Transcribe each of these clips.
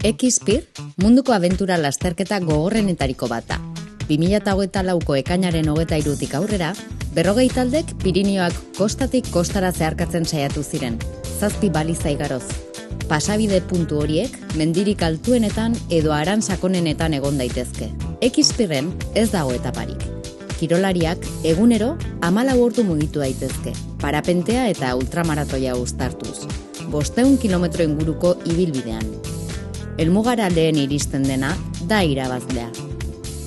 Ekizpir, munduko abentura lasterketa gogorrenetariko bata. 2024ko ekainaren 23tik aurrera, 40 taldek Pirinioak kostatik kostara zeharkatzen saiatu ziren, 7 baliza igaroz. Pasabide puntu horiek, mendirik altuenetan edo aran sakonenetan egon daitezke. Ekizpirren ez dago etaparik. Kirolariak egunero 14 ordu mugitu daitezke, parapentea eta ultramaratoia uztartuz. 500 kilometro inguruko ibilbidean. Helmugara lehen iristen dena da irabazlea.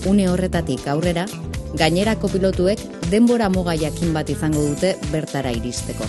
Une horretatik aurrera, gainerako pilotuek denbora muga jakin bat izango dute bertara iristeko.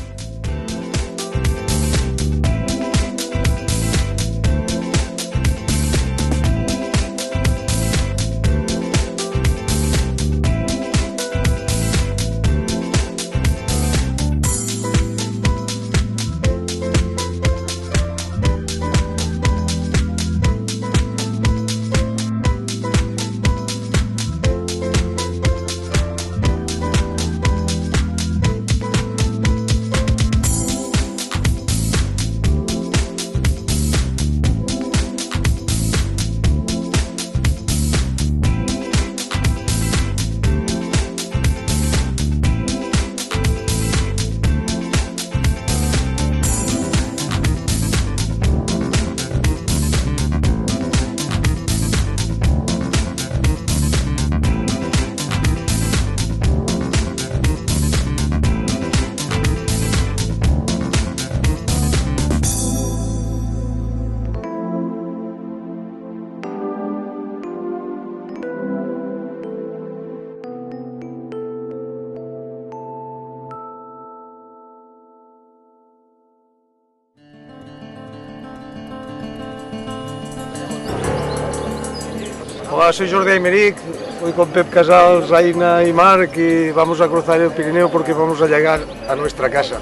Hola, soy Jordi Aymeric, voy con Pep Casals, Aina y Marc y vamos a cruzar el Pirineo porque vamos a llegar a nuestra casa.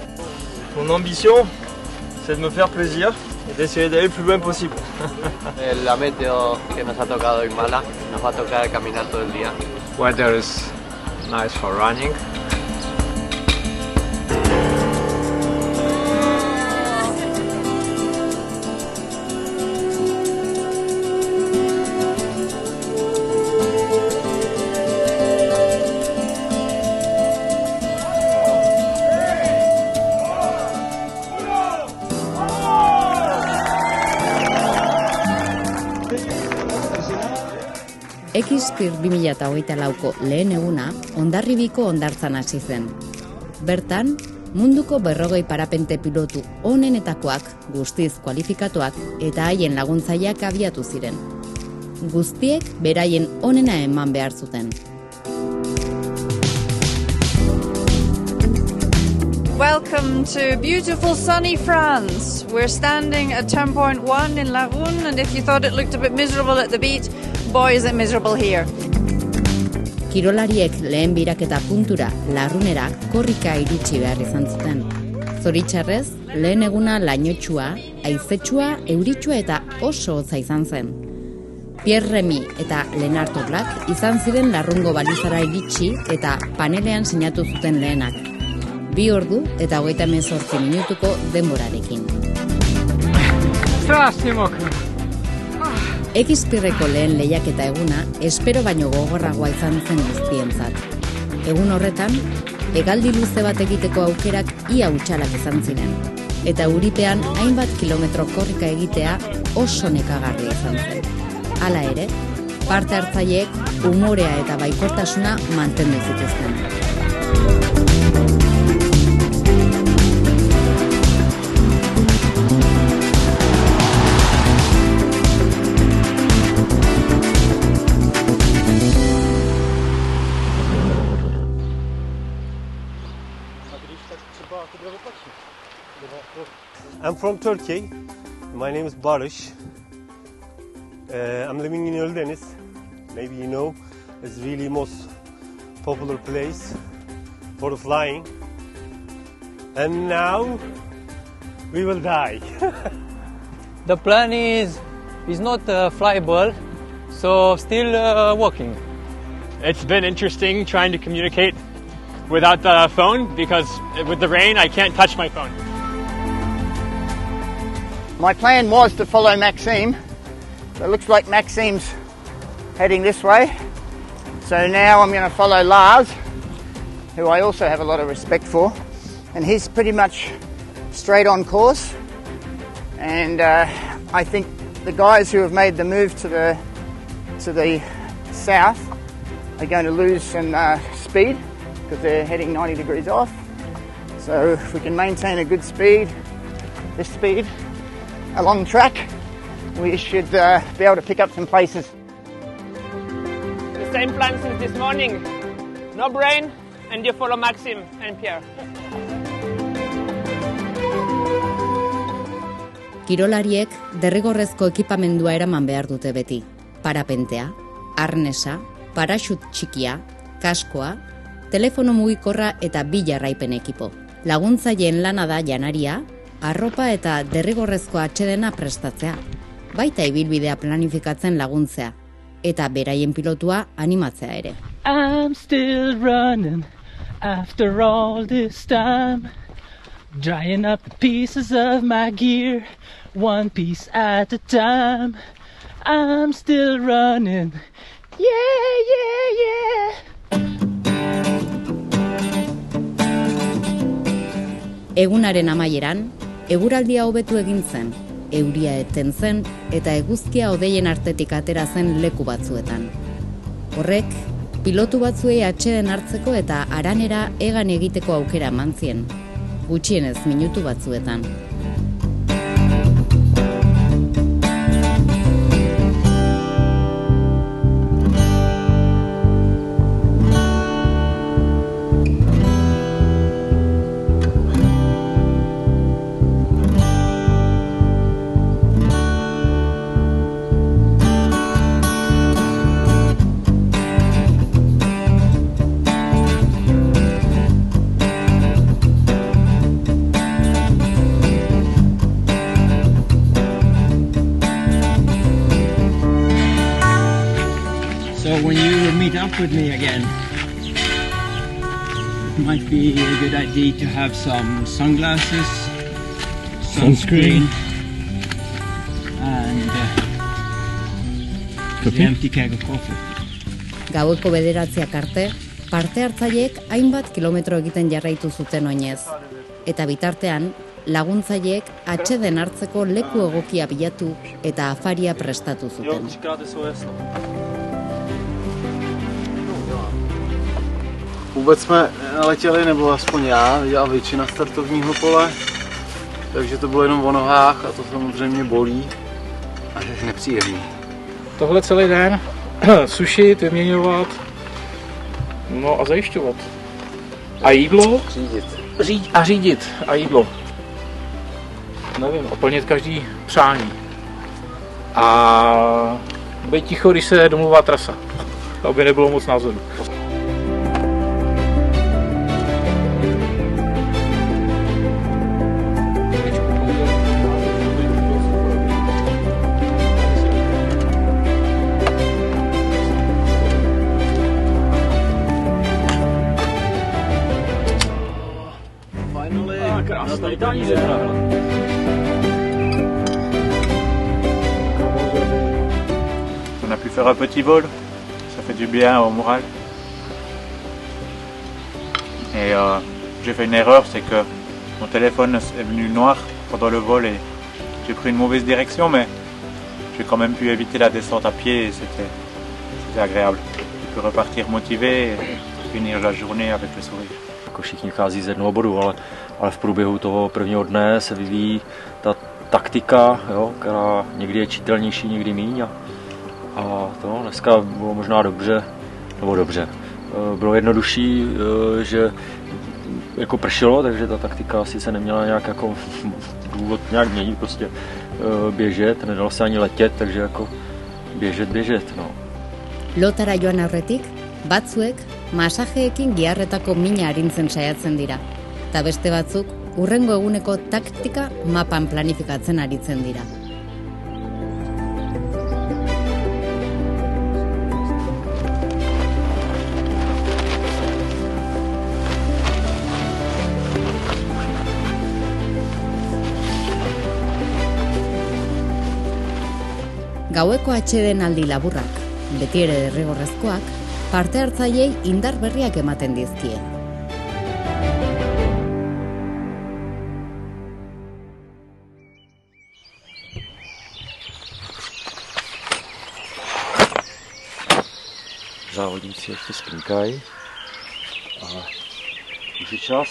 Mon ambition, c'est de me faire plaisir et d'essayer d'aller le plus loin posible. La meteo que nos ha tocado hoy mala, nos va a tocar caminar todo el día. Weather is nice for running. Ekizpir 2024ko lehen eguna Hondarribiko hondartzan hasi zen. Bertan, munduko 40 parapente pilotu onenetakoak, guztiz kualifikatuak eta haien laguntzaileak abiatu ziren. Guztiek beraien onena eman behar zuten. Welcome to beautiful sunny France. We're standing at turn point 1 in Lagun, and if you thought it looked a bit miserable at the beach, boy is it miserable here. Kirolariek lehen biraketa puntura, larrunera, korrika iritsi behar izan zuten. Zoritxarrez, lehen eguna lainotsua, haizetsua, euritsua eta oso hotza izan zen. Pierre Remy eta Lennart Oblak izan ziren larrungo balizara iritsi eta panelean sinatu zuten lehenak. 2 ordu eta 38 minutuko denborarekin. Ekizpirreko lehen lehiaketa eguna espero baino gogorragoa izan zen guztientzat. Egun horretan, hegaldi luze bat egiteko aukerak ia hutsalak izan ziren. Eta euripean hainbat kilometro korrika egitea oso nekagarria izan zen. Hala ere, parte hartzaileek umorea eta baikortasuna mantendu zituzten. I'm from Turkey. My name is Barış. I'm living in Ölüdeniz. Maybe you know, it's really most popular place for the flying. And now we will die. The plan is not flyable, so still walking. It's been interesting trying to communicate without the phone because with the rain I can't touch my phone. My plan was to follow Maxime So it looks like Maxime's heading this way. So now I'm going to follow Lars, who I also have a lot of respect for. And he's pretty much straight on course. And I think the guys who have made the move to the south are going to lose some speed because they're heading 90 degrees off. So if we can maintain a good speed, this speed, along track, we should be able to pick up some places. The same plan since this morning. No brain, and you follow Maxime and Pierre. Kirolariek derrigorrezko ekipamendua eraman behar dute beti. Parapentea, arnesa, paraxut txikia, kaskoa, telefono mugikorra eta bi jarraipen ekipo. Laguntzaileen lana da janaria, arropa eta derrigorrezko atsedena prestatzea. Baita ibilbidea planifikatzen laguntzea, eta beraien pilotua animatzea ere. I'm still running after all this time, drying up the pieces of my gear, one piece at a time. I'm still running, yeah, yeah, yeah. Egunaren amaieran, eguraldia hobetu egin zen, euria eten zen eta eguzkia hodeien artetik atera zen leku batzuetan. Horrek, pilotu batzuei atseden hartzeko eta haranera hegan egiteko aukera eman zien, gutxienez minutu batzuetan. So when you meet up with me again, it might be a good idea to have some sunglasses, sunscreen, and an empty keg of coffee. Gaueko 9:00 arte, parte hartzaileek hainbat kilometro egiten jarraitu zuten oinez. Eta bitartean, laguntzaileek atseden hartzeko leku egokia bilatu eta afaria prestatu zuten. Vůbec jsme naletěli, nebo aspoň já, a většina startovního pole, takže to bylo jenom o nohách a to samozřejmě bolí a je nepříjemný. Tohle celý den sušit, vyměňovat, no a zajišťovat. A jídlo? Řídit. A jídlo. Nevím, oplnit každý přání. A být ticho, když se domluvá trasa, aby nebylo moc názoru. On a pu faire un petit vol, ça fait du bien au moral. Et j'ai fait une erreur, c'est que mon téléphone est venu noir pendant le vol et j'ai pris une mauvaise direction, mais j'ai quand même pu éviter la descente à pied et c'était agréable. Je peux repartir motivé et finir la journée avec le sourire. Jako všichni vychází z jednoho bodu, ale v průběhu toho prvního dne se vyvíjí ta taktika, jo, která někdy je čitelnější, někdy míň. A to dneska bylo možná dobře. Bylo jednodušší, že jako pršelo, takže ta taktika asi se neměla nějak jako důvod nějak měnit, prostě běžet, nedalo se ani letět, takže jako běžet, no. Lotara joan aurretik, batzuek masajeekin giharretako mina arintzen saiatzen dira. Eta beste batzuk, hurrengo eguneko taktika mapan planifikatzen aritzen dira. Gaueko atsedenaldi laburrak, beti ere derrigorrezkoak, parte hartzaileei indar berriak ematen dizkie. Závodníci ještě spinkají a už je čas.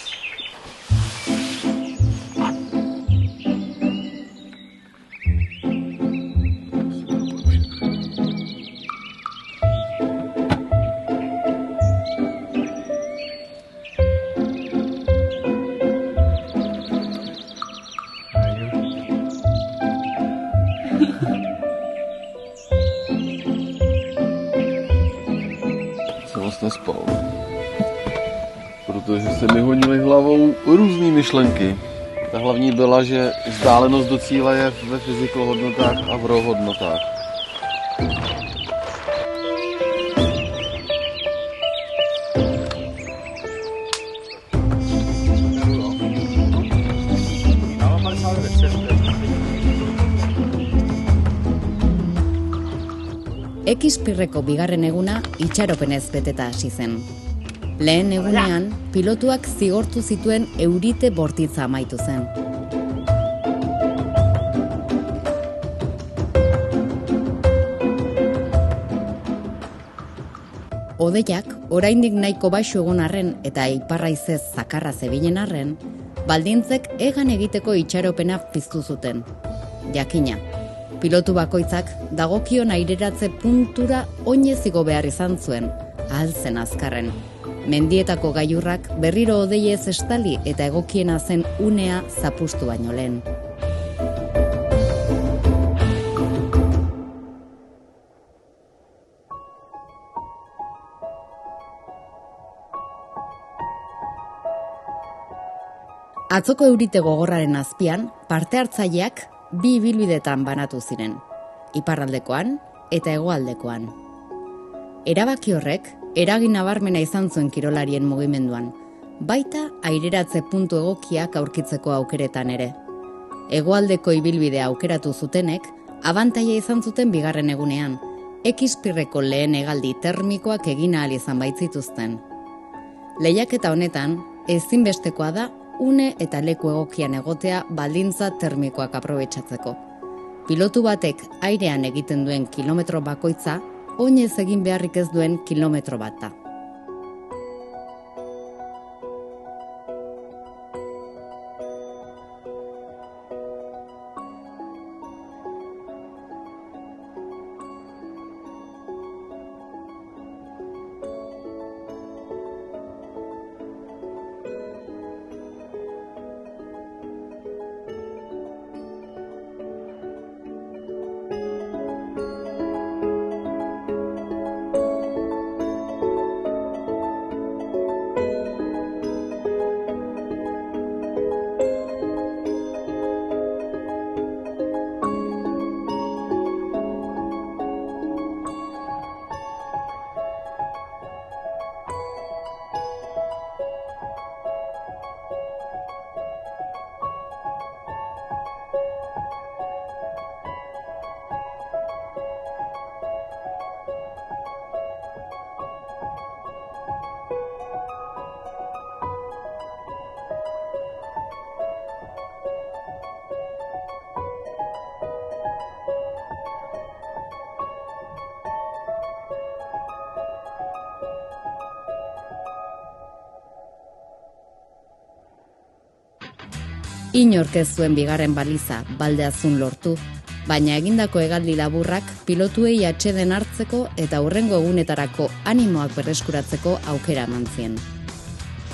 Nespal, protože se mi honily hlavou různý myšlenky. Ta hlavní byla, že vzdálenost do cíle je ve physical hodnotách a v raw hodnotách. Ekizpirreko bigarren eguna itxaropenez beteta hasi zen. Lehen egunean, pilotuak zigortu zituen eurite bortitza amaitu zen. Hodeiak, oraindik nahiko baxu egon arren eta iparraizez zakarra zebilen arren, baldintzek hegan egiteko itxaropena piztu zuten. Jakina, pilotu bakoitzak dagokion aireratze puntura oinez igo behar izan zuen, ahal zen azkarren. Mendietako gailurrak berriro hodeiez estali eta egokiena zen unea zapustu baino lehen. Atzoko eurite gogorraren azpian, parte hartzaileak bi ibilbidetan banatu ziren, iparraldekoan eta hegoaldekoan. Erabaki horrek, eragin nabarmena izan zuen kirolarien mugimenduan, baita aireratze puntu egokiak aurkitzeko aukeretan ere. Hegoaldeko ibilbidea aukeratu zutenek, abantaila izan zuten bigarren egunean, ekizpirreko lehen hegaldi termikoak egin ahal izan baitzituzten. Lehiaketa honetan, ezinbestekoa da une eta leku egokian egotea baldintza termikoak aprobetxatzeko. Pilotu batek airean egiten duen kilometro bakoitza, oinez egin beharrik ez duen kilometro bat da. Inork ez zuen bigarren baliza baldeazun lortu, baina egindako hegaldi laburrak pilotuei atseden hartzeko eta hurrengo egunetarako animoak berreskuratzeko aukera eman zien.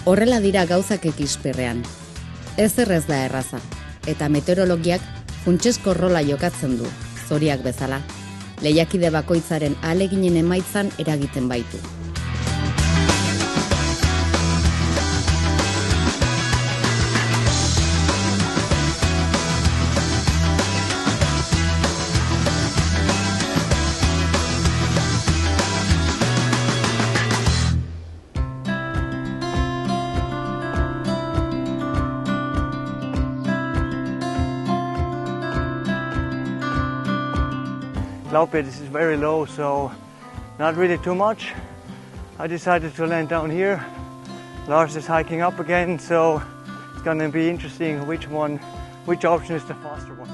Horrela dira gauzak ekizpirrean. Ez errez da erraza, eta meteorologiak funtsezko rola jokatzen du, zoriak bezala. Lehiakide bakoitzaren ahaleginen emaitzan eragiten baitu. cloud bed is very low, so not really too much. I decided to land down here. Lars is hiking up again, so it's going to be interesting which option is the faster one.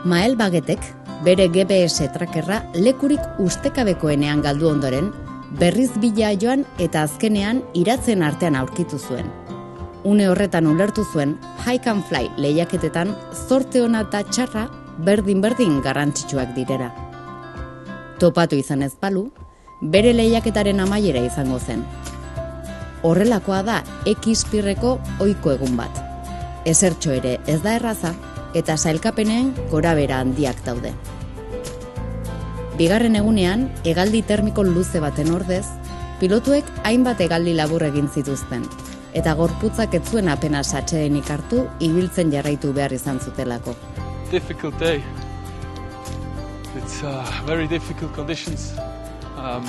Mael Bagetek bere GPS trackerra lekurik ustekabekoenean galdu ondoren, berriz bila joan eta azkenean iratzen artean aurkitu zuen. Une horretan ulertu zuen Hike and Fly lehiaketetan zorte ona eta txarra berdin garrantzitsuak direra. Topatu izan ez balu, bere lehiaketaren amaiera izango zen. Horrelakoa da X-pirreko ohiko egun bat. Ezertxo ere ez da erraza eta sailkapenean gorabehera handiak daude. Bigarren egunean, hegaldi termiko luze baten ordez, pilotuek hainbat hegaldi labur egin zituzten, eta gorputzak ez zuen apenas atsedenik hartu ibiltzen jarraitu behar izan zutelako. Difficult day. It's very difficult conditions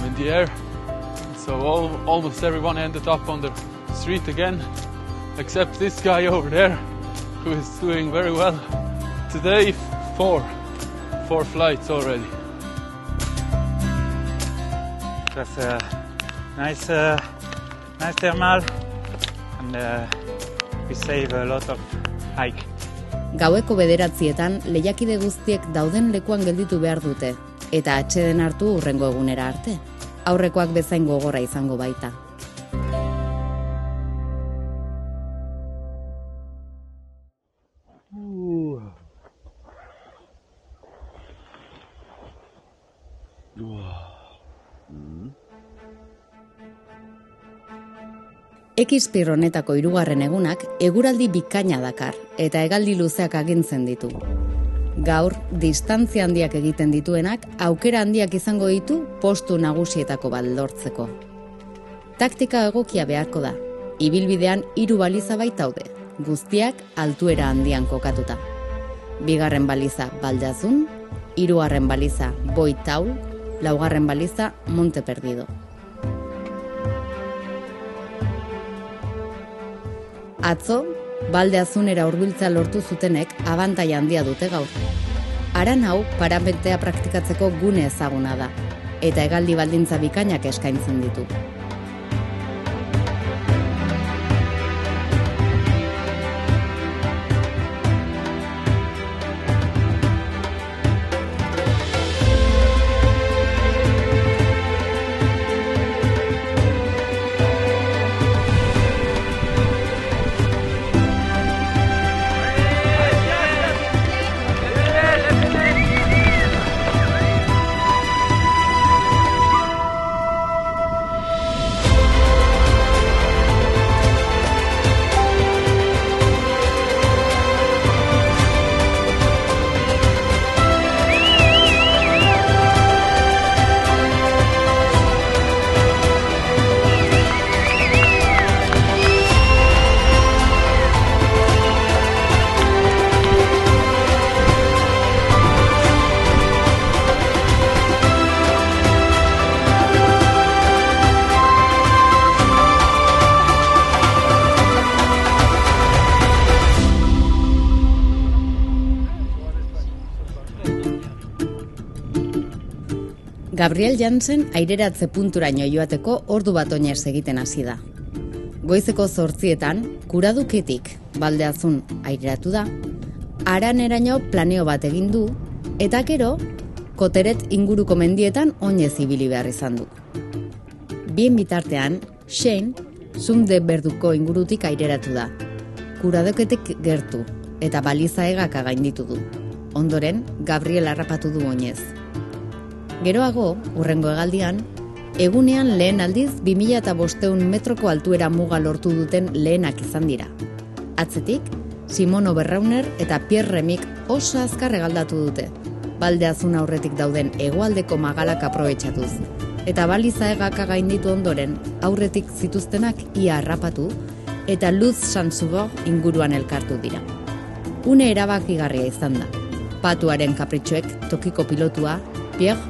in the air. So almost everyone ended up on the street again, except this guy over there, who is doing very well. Today, four flights already. It was a nice thermal, and we save a lot of hike. Gaueko 9:00 lehiakide guztiek dauden lekuan gelditu behar dute, eta atseden hartu hurrengo egunera arte. Aurrekoak bezain gogorra izango baita. X-pir honetako 3. egunak eguraldi bikaina dakar eta hegaldi luzeak agintzen ditu. Gaur, distantzia handiak egiten dituenak aukera handiak izango ditu postu nagusietako bat lortzeko. Taktika egokia beharko da. Ibilbidean 3 baliza baitaude, guztiak altuera handian kokatuta. 2. baliza Baldazun, 3. baliza Boitaul, 4. baliza Monte Perdido. Atzo, Baldeazunera hurbiltzea lortu zutenek abantaila handia dute gaur. Haran hau parapentea praktikatzeko gune ezaguna da, eta hegaldi baldintza bikainak eskaintzen ditu. Gabriel Jansen aireratze punturaino joateko ordu bat oinez egiten hasi da. Goizeko 8:00 Kuraduketik Baldeazun aireratu da, Haraneraino planeo bat egin du, eta gero Koteret inguruko mendietan oinez ibili behar izan du. Bien bitartean, Shane Zumde Berduko ingurutik aireratu da. Kuraduketik gertu, eta baliza egaka gainditu du. Ondoren, Gabriel harrapatu du oinez. Geroago, hurrengo hegaldian, egunean lehen aldiz 2500 metroko altuera muga lortu duten lehenak izan dira. Atzetik, Simono Berrauner eta Pierre Remik oso azkar hegaldatu dute, Baldeazun aurretik dauden hegoaldeko magalak aprobetxatuz, eta baliza egaka gainditu ondoren aurretik zituztenak ia harrapatu eta Luz Sansubor inguruan elkartu dira. Une erabakigarria izan da. Patuaren kapritxoek tokiko pilotua, Pierre,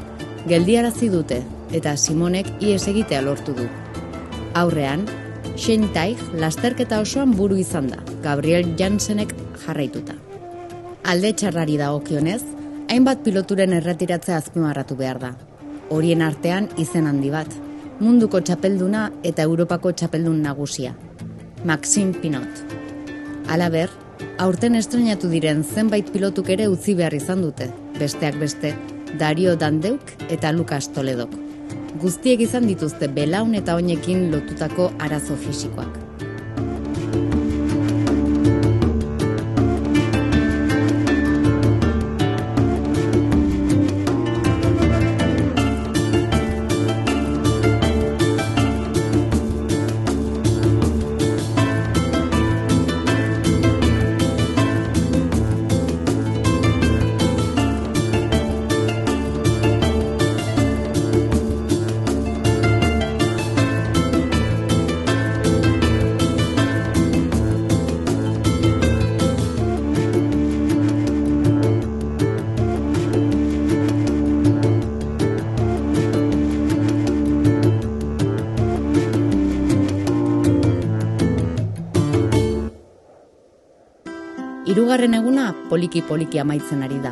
geldiarazi dute eta Simonek ihes egitea lortu du. Aurrean, Shane Taig lasterketa osoan buru izan da, Gabriel Jansenek jarraituta. Alde txarrari dagokionez, hainbat piloturen erretiratzea azpimarratu behar da. Horien artean izen handi bat, munduko txapelduna eta Europako txapeldun nagusia, Maxime Pinot. Halaber, aurten estrenatu diren zenbait pilotuk ere utzi behar izan dute, besteak beste, Dario Dandeuk eta Lucas Toledok. Guztiek izan dituzte belaun eta oinekin lotutako arazo fisikoak. Hirugarren eguna poliki-poliki amaitzen ari da.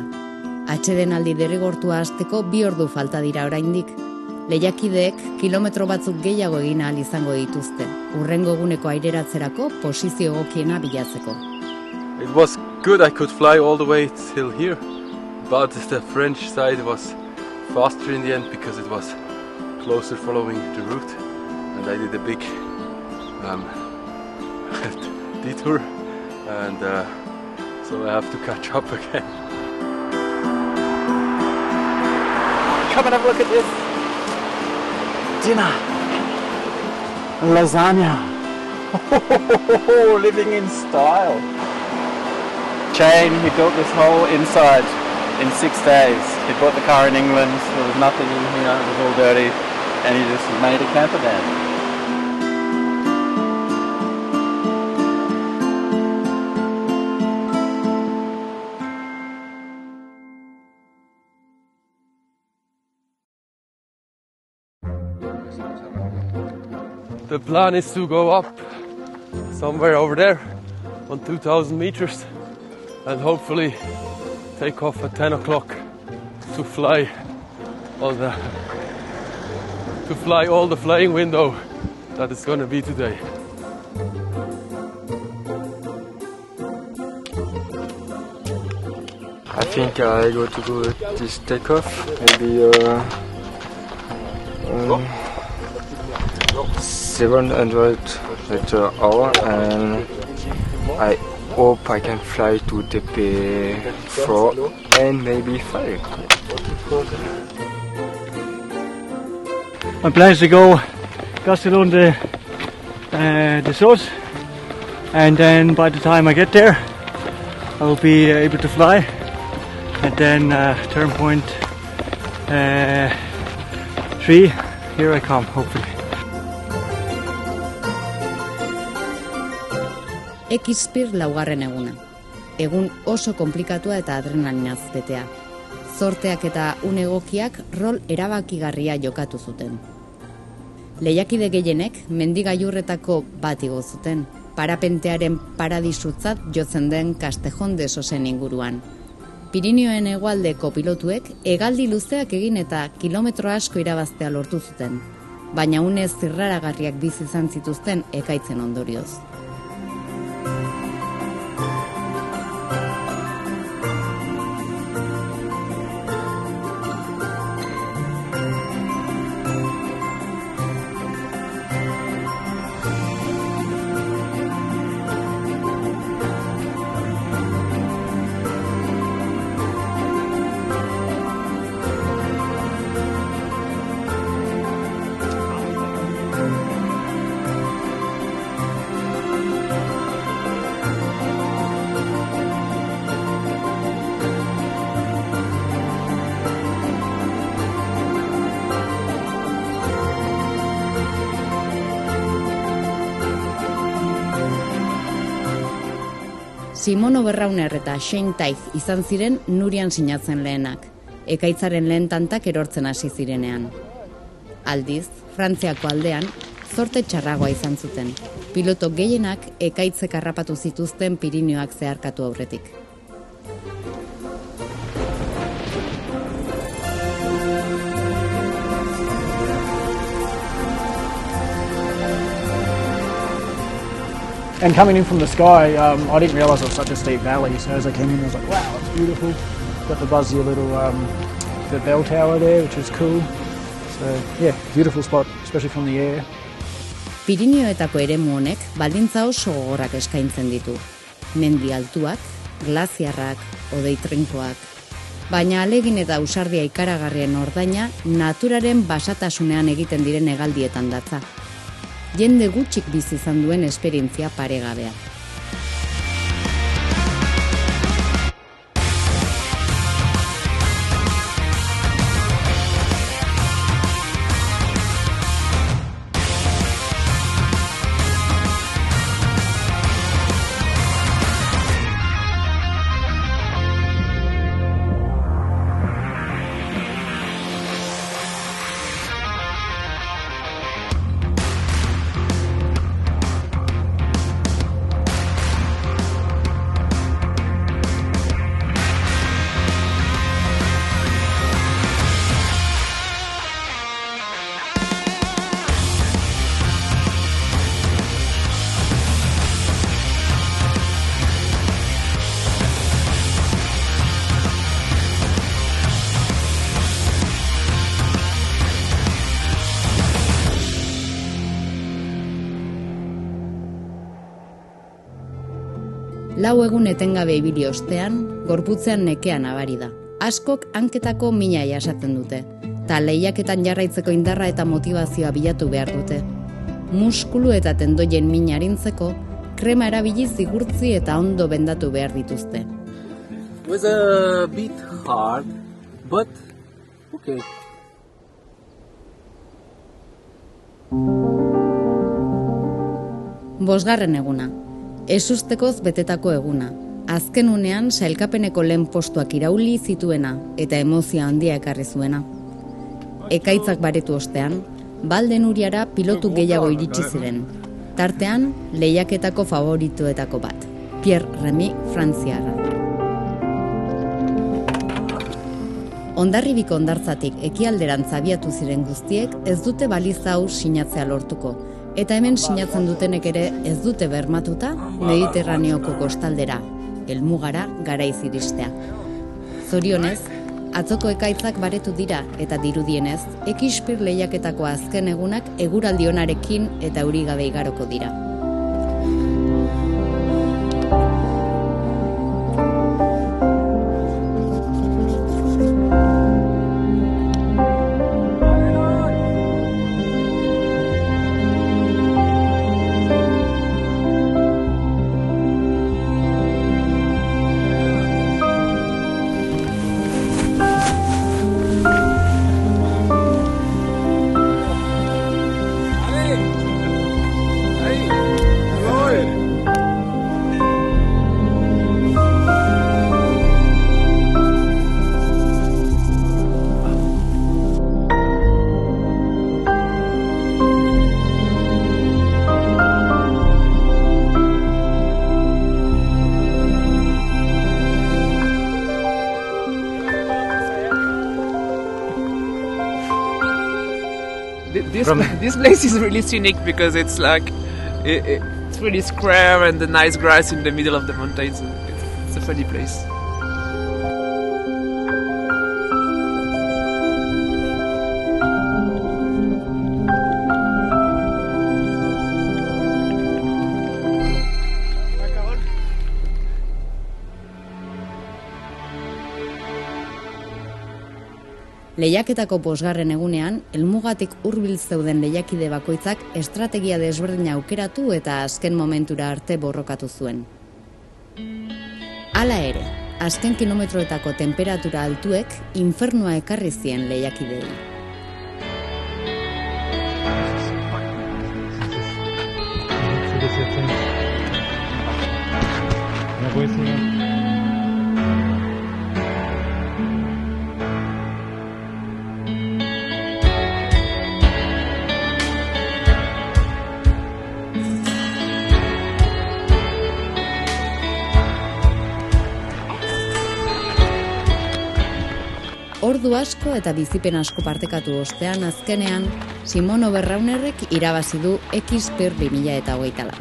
Atsedenaldi derrigortua hasteko 2 ordu falta dira oraindik. Lehiakideek kilometro batzuk gehiago egin ahal izango dituzte, hurrengo eguneko aireratzerako posizio egokiena bilatzeko. It was good, I could fly all the way till here, but the French side was faster in the end because it was closer following the route, and I did a big detour, and so I have to catch up again. Come and have a look at this dinner. Lasagna. Living in style. Shane, he built this whole inside in 6 days. He bought the car in England, there was nothing in here, it was all dirty, and he just made a camper van. The plan is to go up somewhere over there on 2,000 meters and hopefully take off at 10 o'clock to fly all the flying window that is going to be today. I think I go to do this takeoff, maybe 700 per hour, and I hope I can fly to TP4 and maybe 5. My plan is to go Castellón de Sos, and then by the time I get there I will be able to fly, and then turn point 3, here I come hopefully. Ekizpir laugarren eguna. Egun oso konplikatua eta adrenalinaz betea. Zorteak eta unegokiak rol erabakigarria jokatu zuten. Lehiakide gehienek mendigailurretako bat igo zuten, parapentearen paradisutzat jotzen den Castejón de Sosen inguruan. Pirinioen hegoaldeko pilotuek hegaldi luzeak egin eta kilometro asko irabaztea lortu zuten, baina une zirraragarriak bizi izan zituzten ekaitzen ondorioz. Simon Oberrauner eta Shane Taig izan ziren Nurian sinatzen lehenak, ekaitzaren lehen tantak erortzen hasi zirenean. Aldiz, Frantziako aldean, zorte txarragoa izan zuten. Piloto gehienak ekaitzek harrapatu zituzten Pirinioak zeharkatu aurretik. And coming in from the sky, I didn't realise it was such a steep valley, so as I came in I was like, wow, it's beautiful. Got the buzzy little the bell tower there, which was cool. So yeah, beautiful spot, especially from the air. Pirinioetako eremu honek baldintza oso gogorrak eskaintzen ditu. Mendi altuak, glaziarrak, hodei trinkoak. Baina alegin eta ausardia ikaragarrien ordaina naturaren basatasunean egiten diren hegaldietan datza. Jende gutxik bizi izan duen esperientzia paregabea. Lau egun etengabe ibili ostean, gorputzean nekea nabari da. Askok hanketako mina jasaten dute, eta lehiaketan jarraitzeko indarra eta motivazioa bilatu behar dute. Muskulu eta tendoien mina arintzeko, krema erabili zigurtzi eta ondo bendatu behar dituzte. It was a bit hard, but okay. Bosgarren eguna. Ezustekoz betetako eguna. Azken unean sailkapeneko lehen postuak irauli zituena eta emozio handia ekarri zuena. Ekaitzak baretu ostean, Balden Uriara pilotu gehiago iritsi ziren. Tartean, lehiaketako favoritoetako bat, Pierre Remy frantziarra. Hondarribiko hondartzatik ekialderantz abiatu ziren guztiek ez dute baliza hau sinatzea lortuko. Eta hemen sinatzen dutenek ere ez dute bermatuta Mediterraneoko kostaldera, helmugara garaiz iristea. Zorionez, atzoko ekaitzak baretu dira eta dirudienez, Ekispir lehiaketako azken egunak eguraldi onarekin eta euri gabe igaroko dira. This place is really scenic because it's like it's really square and the nice grass in the middle of the mountains. It's a funny place. Lehiaketako bosgarren egunean, helmugatik hurbil zeuden lehiakide bakoitzak estrategia desberdina aukeratu eta azken momentura arte borrokatu zuen. Hala ere, azken kilometroetako temperatura altuek infernua ekarri zien lehiakidei. Ordu asko eta bizipen asko partekatu ostean azkenean Simon Oberraunerrek irabazi du X-Pyr 2024.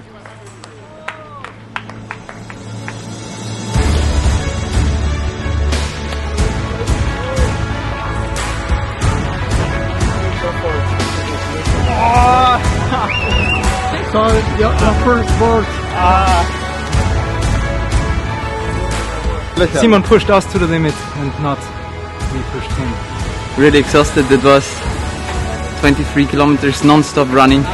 So your first board. Simon pushed us to the limit and not we pushed him. Really exhausted. It was 23 kilometers non-stop running.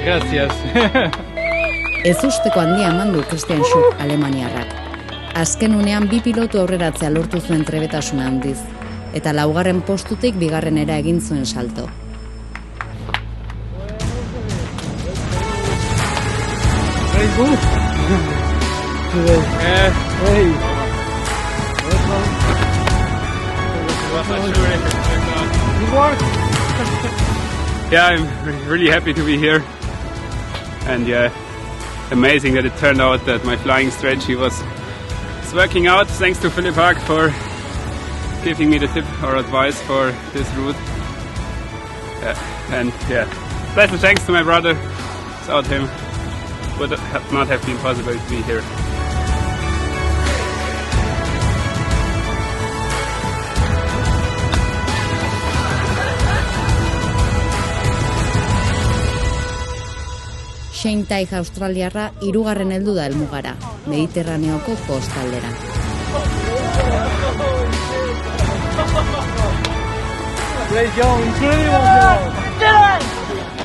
Gracias. Ezusteko handia eman du Christian Schuck alemaniarrak. Azken unean 2 pilotu aurreratzea lortu zuen trebetasuna handiz, eta 4. postutik 2. egin zuen salto. Very good. Good work. Yeah, I'm really happy to be here, and yeah, amazing that it turned out that my flying strategy was working out. Thanks to Philipp Haag for giving me the tip or advice for this route. And yeah, special thanks to my brother. Without him, would not have been possible to be here. Shane Tighe australiarra 3. heldu da helmugara, Mediterraneoko kostaldera.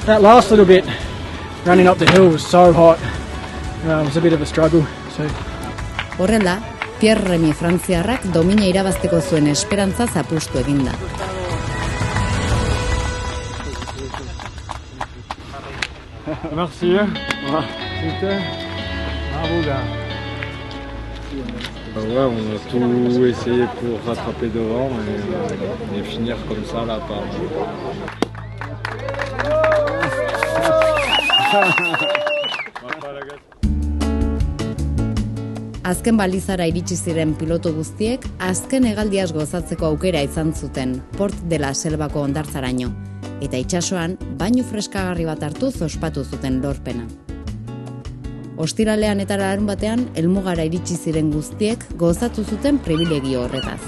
That last little bit, running up the hill was so hot. It was a bit of a struggle. Horrela, Pierre Remy frantziarrak domina irabazteko zuen esperantza zapustu eginda. Merci. C'était bravo gars. Ouais, on a tout essayé pour rattraper devant et finir comme ça là par. Azken balizara iritsi ziren pilotu guztiek azken hegaldiaz gozatzeko aukera izan zuten Port de la Selvako hondartzaraino, eta itsasoan bainu freskagarri bat hartuz ospatu zuten lorpena. Ostiralean eta larunbatean helmugara iritsi ziren guztiek gozatu zuten pribilegio horretaz.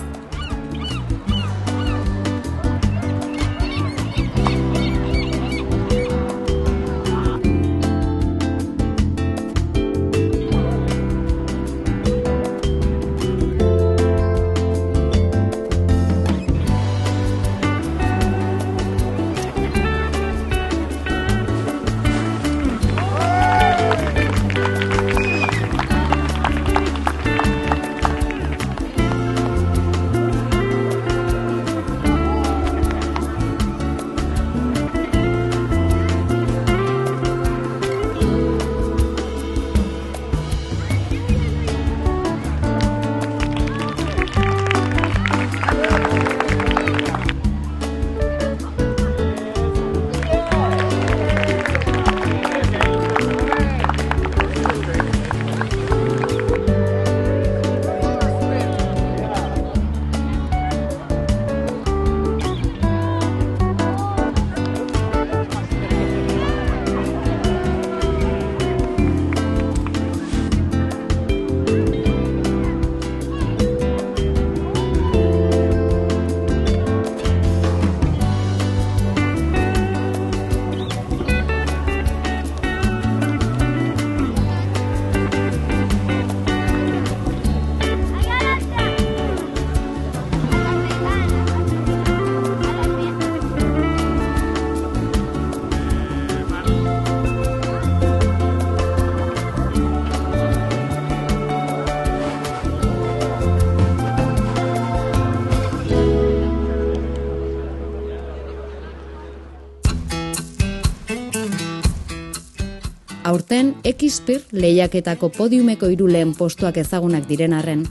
Aurten X-Pir lehiaketako podiumeko 3 lehen postuak ezagunak diren arren,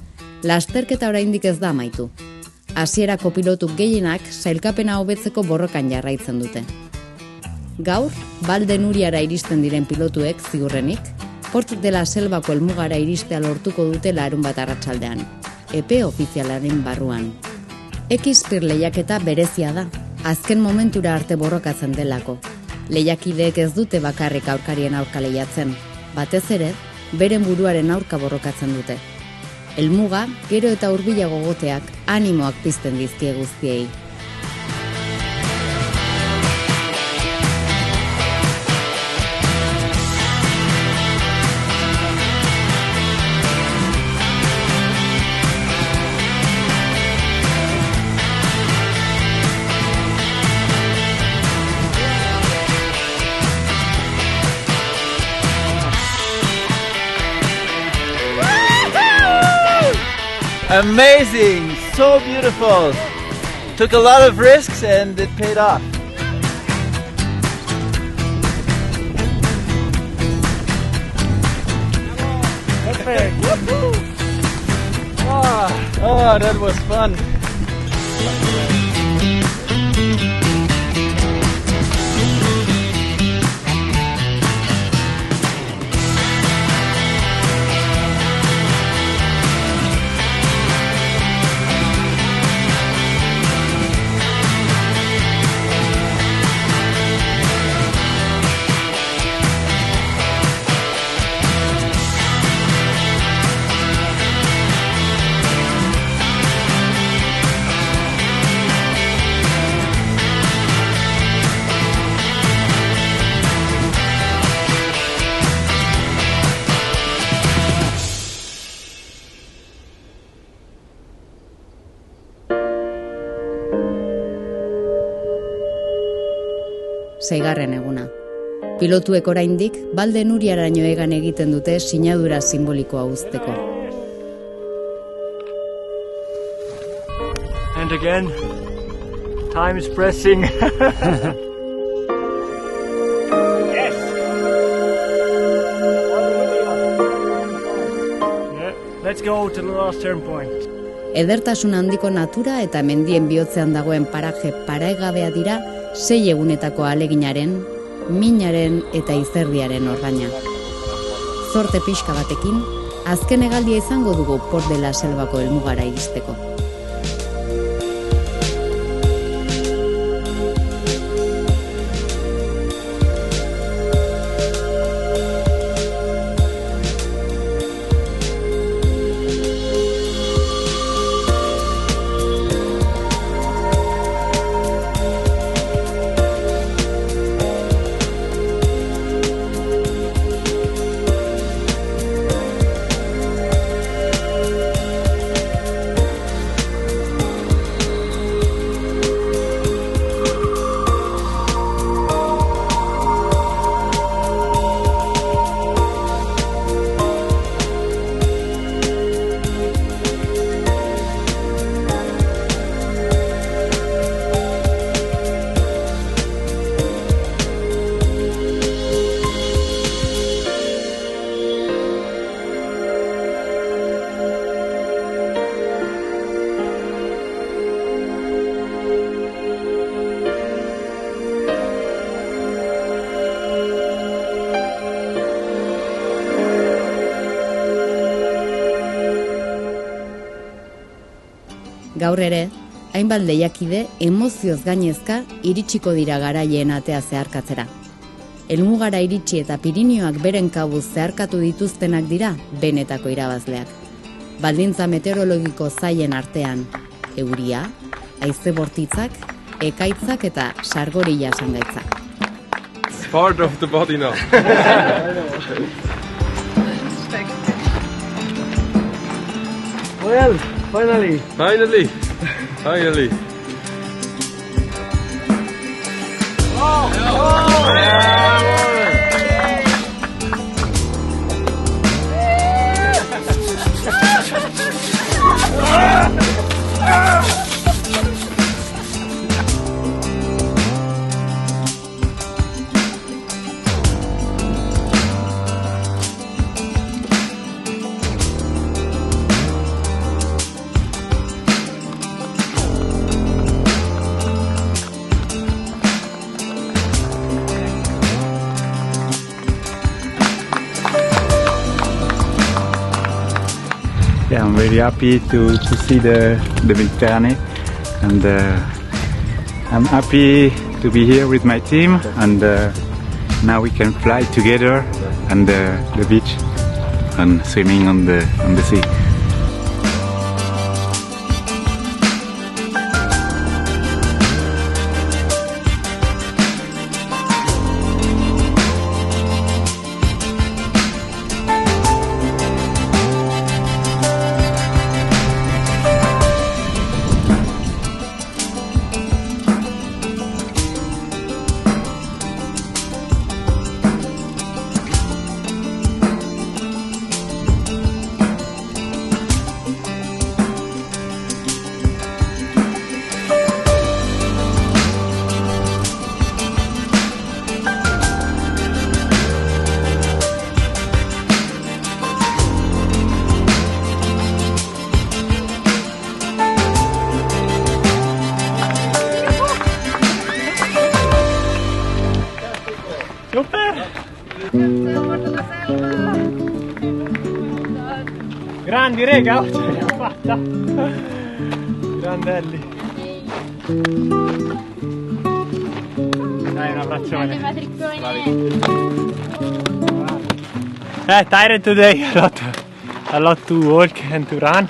lasterketa oraindik ez da amaitu. Hasierako pilotu gehienak sailkapena hobetzeko borrokan jarraitzen dute. Gaur, Valde Nuriara iristen diren pilotuek ziurrenik, Port de la Selbako helmugara iristea lortuko dute larunbat arratsaldean, epe ofizialaren barruan. X-Pir lehiaketa berezia da, azken momentura arte borrokatzen delako. Lehiakideek ez dute bakarrik aurkarien aurka lehiatzen, batez ere, beren buruaren aurka borrokatzen dute. Helmuga, gero eta hurbilago goteak animoak pizten dizkie guztiei. Amazing, so beautiful. Took a lot of risks and it paid off. Perfect. Oh, that was fun. Seigarren eguna. Pilotuek oraindik Valde Nuriaraino egan egiten dute sinadura simbolikoa uzteko. And again, time is pressing. Yes. Yeah, let's go to the last turn point. Edertasun handiko natura eta mendien bihotzean dagoen paraje paraegabea dira 6 egunetako aleginaren, minaren eta izerdiaren ordaina. Zorte pixka batekin, azken hegaldia izango dugu Port de la Selbako helmugara iristeko. Gaur ere, hainbat lehiakide emozioz gainezka iritsiko dira garaien atea zeharkatzera. Helmugara iritsi eta Pirinioak beren kabuz zeharkatu dituztenak dira benetako irabazleak. Baldintza meteorologiko zaien artean, euria, haize bortitzak, ekaitzak eta sargori jasangaitzak. It's part of the body now. Well, finally. Finally. Finally. very happy to see the Mediterranean, and I'm happy to be here with my team, and now we can fly together on the beach and swimming on the sea. Grandi rega, ce l'abbiamo fatta! Grandelli! Dai, un abbraccione! Tired today, a lot to walk and to run,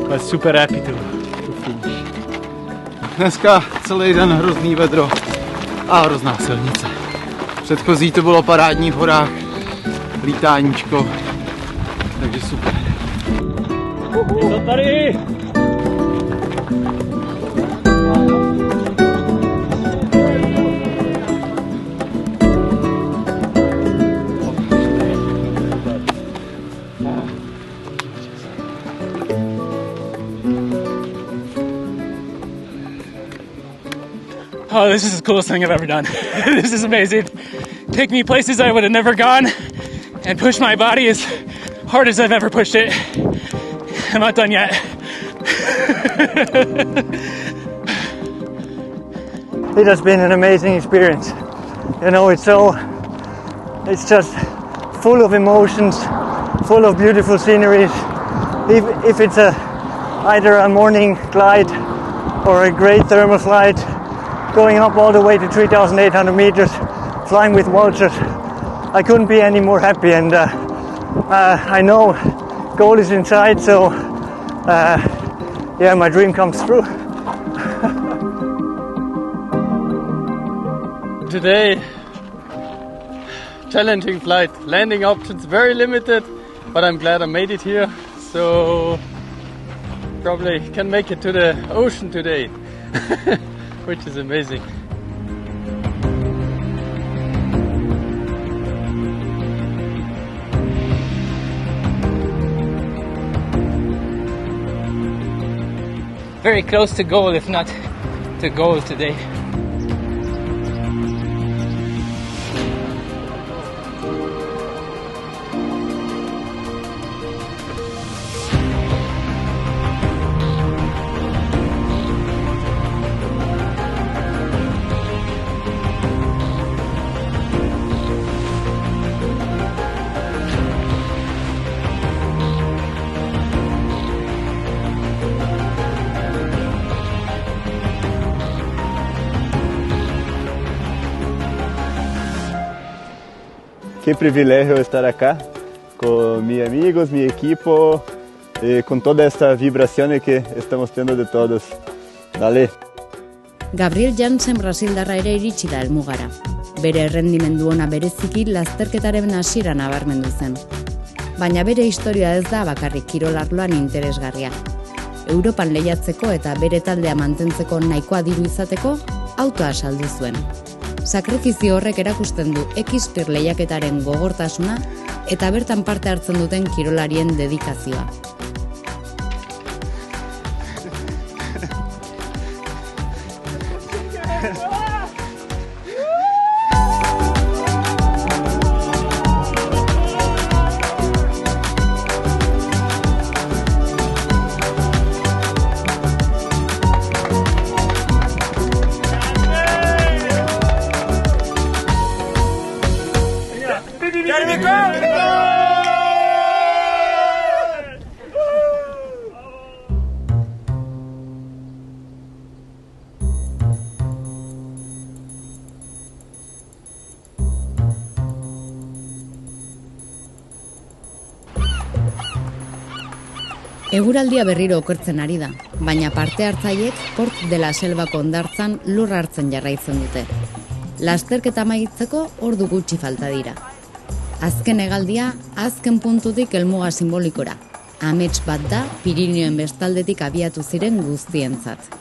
but super happy to finish. Dneska celý den hrozný vedro a hrozná silnice. Předchozí to bylo parádní v horách, lítáníčko, takže super. To tady! Oh, this is the coolest thing I've ever done. This is amazing. Take me places I would have never gone and push my body as hard as I've ever pushed it. I'm not done yet. It has been an amazing experience. You know, it's just full of emotions, full of beautiful sceneries. If it's either a morning glide or a great thermal flight, going up all the way to 3,800 meters, flying with vultures, I couldn't be any more happy. And I know goal is in sight, so yeah, my dream comes true. Today, challenging flight, landing options very limited, but I'm glad I made it here, so probably can make it to the ocean today, which is amazing. Very close to goal, if not to goal today. Qué privilegio estar acá con mis amigos, mi equipo, con toda esta vibración que estamos teniendo de todos. Dale. Gabriel Jansen brasildarra ere iritsi da helmugara. Bere errendimendu ona bereziki lasterketaren hasieran nabarmendu zen. Baina bere historia ez da bakarrik kirol arloan interesgarria. Europan lehiatzeko eta bere taldea mantentzeko nahikoa diru izateko autoa saldu zuen. Sakrifizio horrek erakusten du X-Tir lehiaketaren gogortasuna eta bertan parte hartzen duten kirolarien dedikazioa. Eguraldia berriro okertzen ari da, baina parte hartzaiek Port de la Selbako hondartzan lur hartzen jarraitzen dute. Lasterketa amaitzeko ordu gutxi falta dira. Azken hegaldia, azken puntutik helmuga simbolikora. Amets bat da Pirinioen bestaldetik abiatu ziren guztientzat.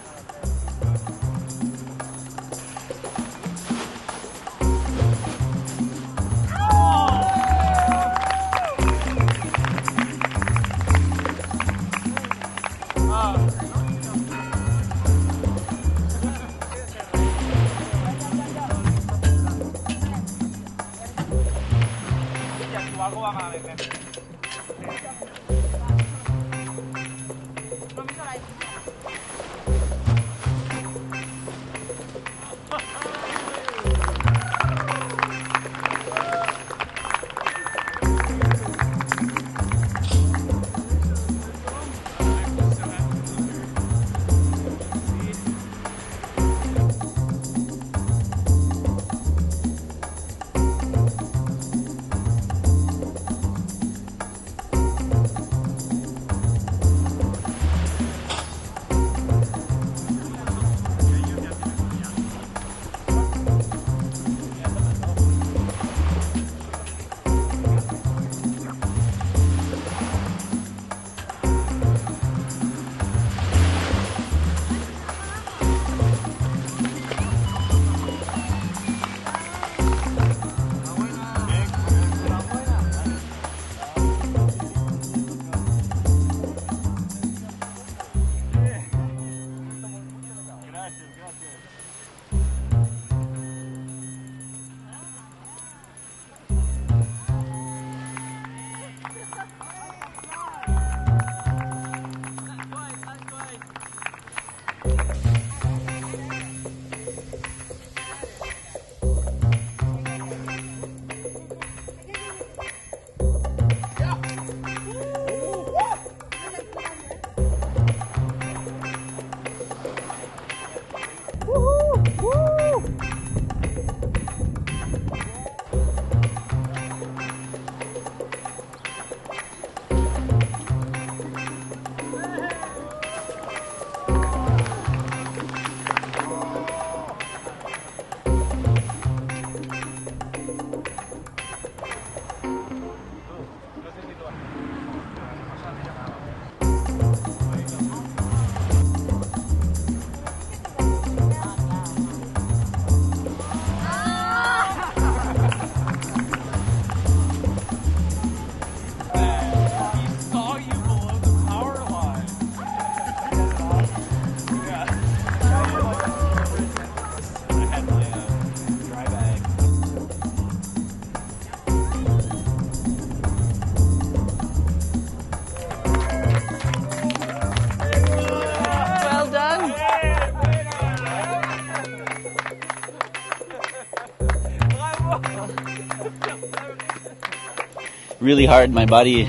Really hard, my body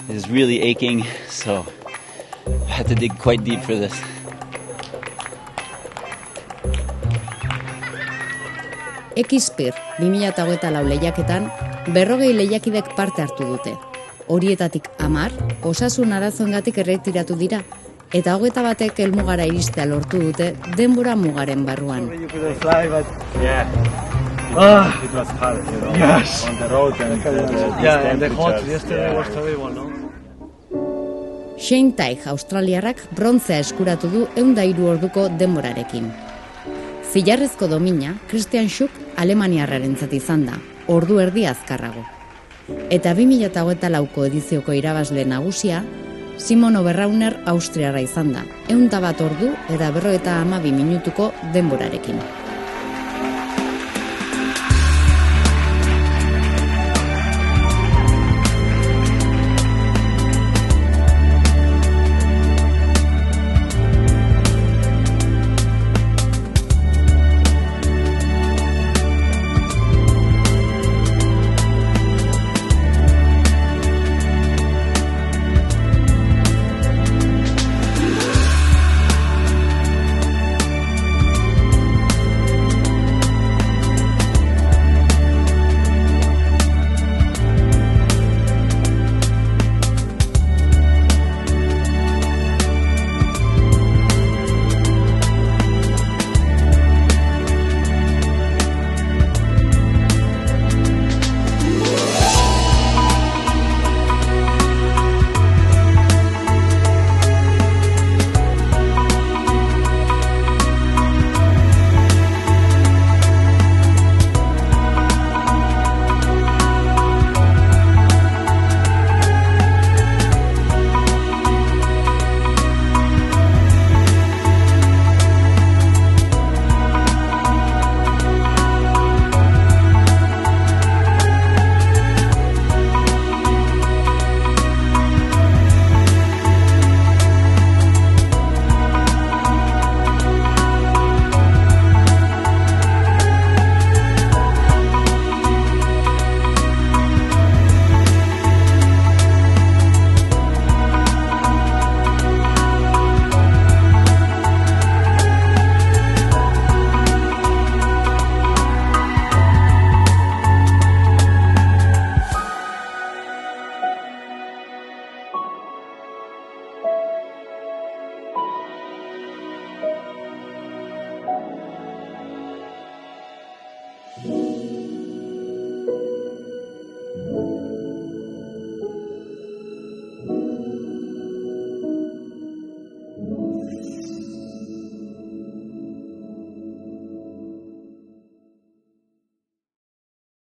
is really aching, so I had to dig quite deep for this. Ekizpir 2024 lehiaketan 40 lehiakidek parte hartu dute. Horietatik 10 osasun arazoengatik erretiratu dira, eta 21ek helmugara iristea lortu dute denbora mugaren barruan. It was hard, you know, Yes. on the road and the hot yesterday was terrible, no? Shane Tighe australiarrak brontzea eskuratu du 103 orduko denborarekin. Zilarrezko domina Christian Schuck alemaniarrarentzat izan da, ordu erdi azkarrago. Eta 2024ko edizioko irabazle nagusia Simon Oberrauner austriarra izan da, 101 ordu eta 52 minutuko denborarekin.